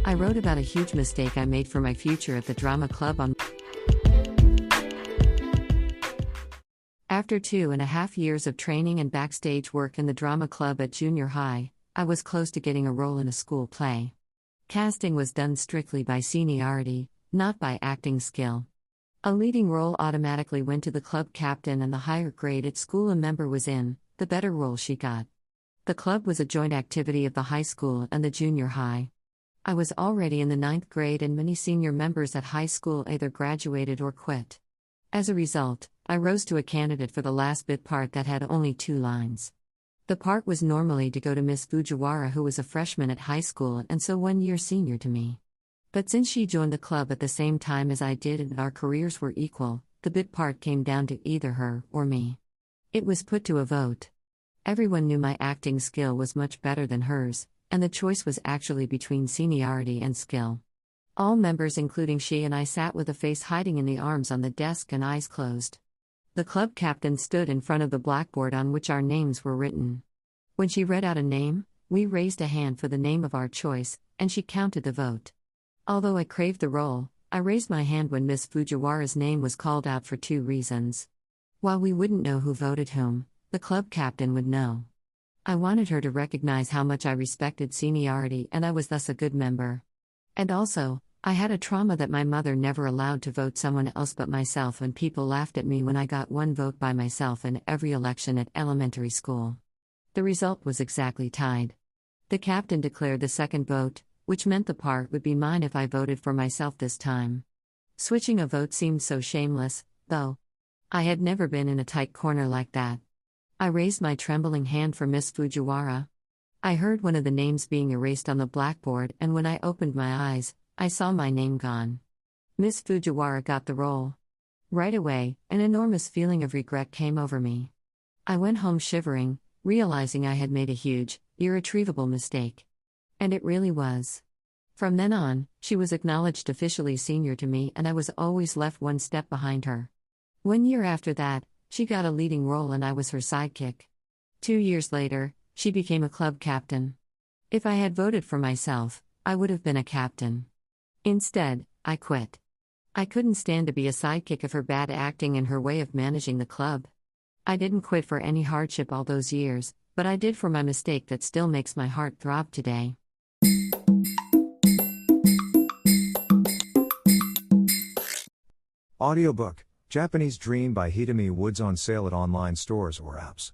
I wrote about a huge mistake I made for my future at the drama club on. After 2.5 years of training and backstage work in the drama club at junior high, I was close to getting a role in a school play. Casting was done strictly by seniority, not by acting skill. A leading role automatically went to the club captain, and the higher grade at school a member was in, the better role she got. The club was a joint activity of the high school and the junior high. I was already in the 9th grade, and many senior members at high school either graduated or quit. As a result, I rose to a candidate for the last bit part that had only 2 lines. The part was normally to go to Miss Fujiwara, who was a freshman at high school and so 1 year senior to me. But since she joined the club at the same time as I did and our careers were equal, the bit part came down to either her or me. It was put to a vote. Everyone knew my acting skill was much better than hers, and the choice was actually between seniority and skill. All members, including she and I, sat with a face hiding in the arms on the desk and eyes closed. The club captain stood in front of the blackboard on which our names were written. When she read out a name, we raised a hand for the name of our choice, and she counted the vote. Although I craved the role, I raised my hand when Miss Fujiwara's name was called out for 2 reasons. While we wouldn't know who voted whom, the club captain would know. I wanted her to recognize how much I respected seniority, and I was thus a good member. And also, I had a trauma that my mother never allowed to vote someone else but myself, and people laughed at me when I got 1 vote by myself in every election at elementary school. The result was exactly tied. The captain declared the second vote, which meant the part would be mine if I voted for myself this time. Switching a vote seemed so shameless, though. I had never been in a tight corner like that. I raised my trembling hand for Miss Fujiwara. I heard one of the names being erased on the blackboard, and when I opened my eyes, I saw my name gone. Miss Fujiwara got the role. Right away, an enormous feeling of regret came over me. I went home shivering, realizing I had made a huge, irretrievable mistake. And it really was. From then on, she was acknowledged officially senior to me, and I was always left 1 step behind her. 1 year after that, she got a leading role and I was her sidekick. 2 years later, she became a club captain. If I had voted for myself, I would have been a captain. Instead, I quit. I couldn't stand to be a sidekick of her bad acting and her way of managing the club. I didn't quit for any hardship all those years, but I did for my mistake that still makes my heart throb today. Audiobook, Japanese Dream by Hidemi Woods, on sale at online stores or apps.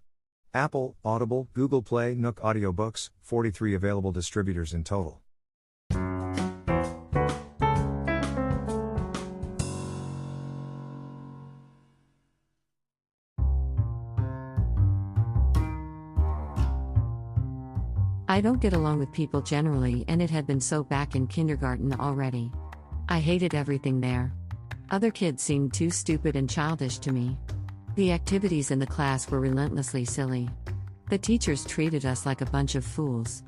Apple, Audible, Google Play, Nook Audiobooks, 43 available distributors in total. I don't get along with people generally, and it had been so back in kindergarten already. I hated everything there. Other kids seemed too stupid and childish to me. The activities in the class were relentlessly silly. The teachers treated us like a bunch of fools.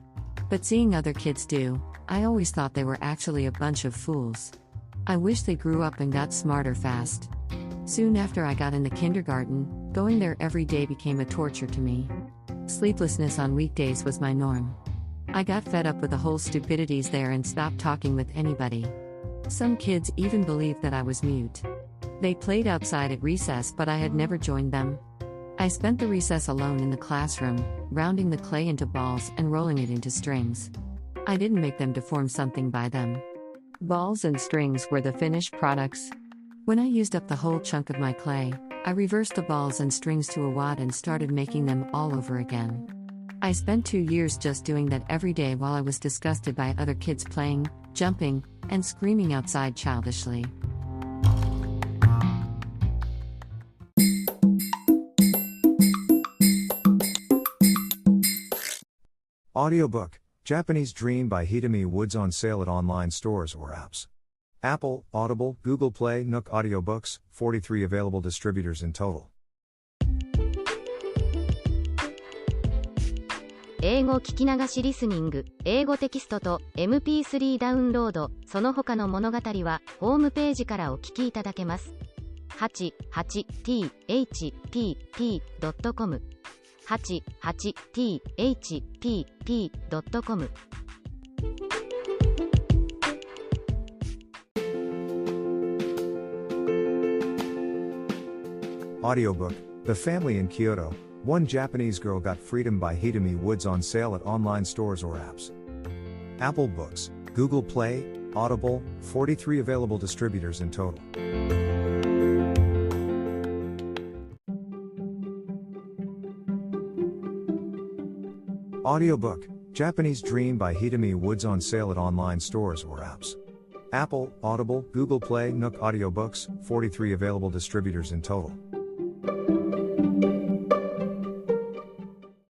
But seeing other kids do, I always thought they were actually a bunch of fools. I wish they grew up and got smarter fast. Soon after I got into kindergarten, going there every day became a torture to me. Sleeplessness on weekdays was my norm. I got fed up with the whole stupidities there and stopped talking with anybody. Some kids even believed that I was mute. They played outside at recess, but I had never joined them. I spent the recess alone in the classroom, rounding the clay into balls and rolling it into strings. I didn't make them to form something by them. Balls and strings were the finished products. When I used up the whole chunk of my clay, I reversed the balls and strings to a wad and started making them all over again. I spent 2 years just doing that every day while I was disgusted by other kids playing, jumping, and screaming outside childishly. Audiobook, Japanese Dream by Hidemi Woods, on sale at online stores or apps. Apple, Audible, Google Play, Nook Audiobooks, 43 available distributors in total. 英語聞き流しリスニング、英語テキストと MP3 ダウンロード、その他の物語はホームページからお聞きいただけます。88thpp.com 88thpp.com Audiobook, The Family in Kyoto, One Japanese Girl Got Freedom by Hidemi Woods on sale at online stores or apps. Apple Books, Google Play, Audible, 43 available distributors in total. Audiobook, Japanese Dream by Hidemi Woods on sale at online stores or apps. Apple, Audible, Google Play, Nook Audiobooks, 43 available distributors in total.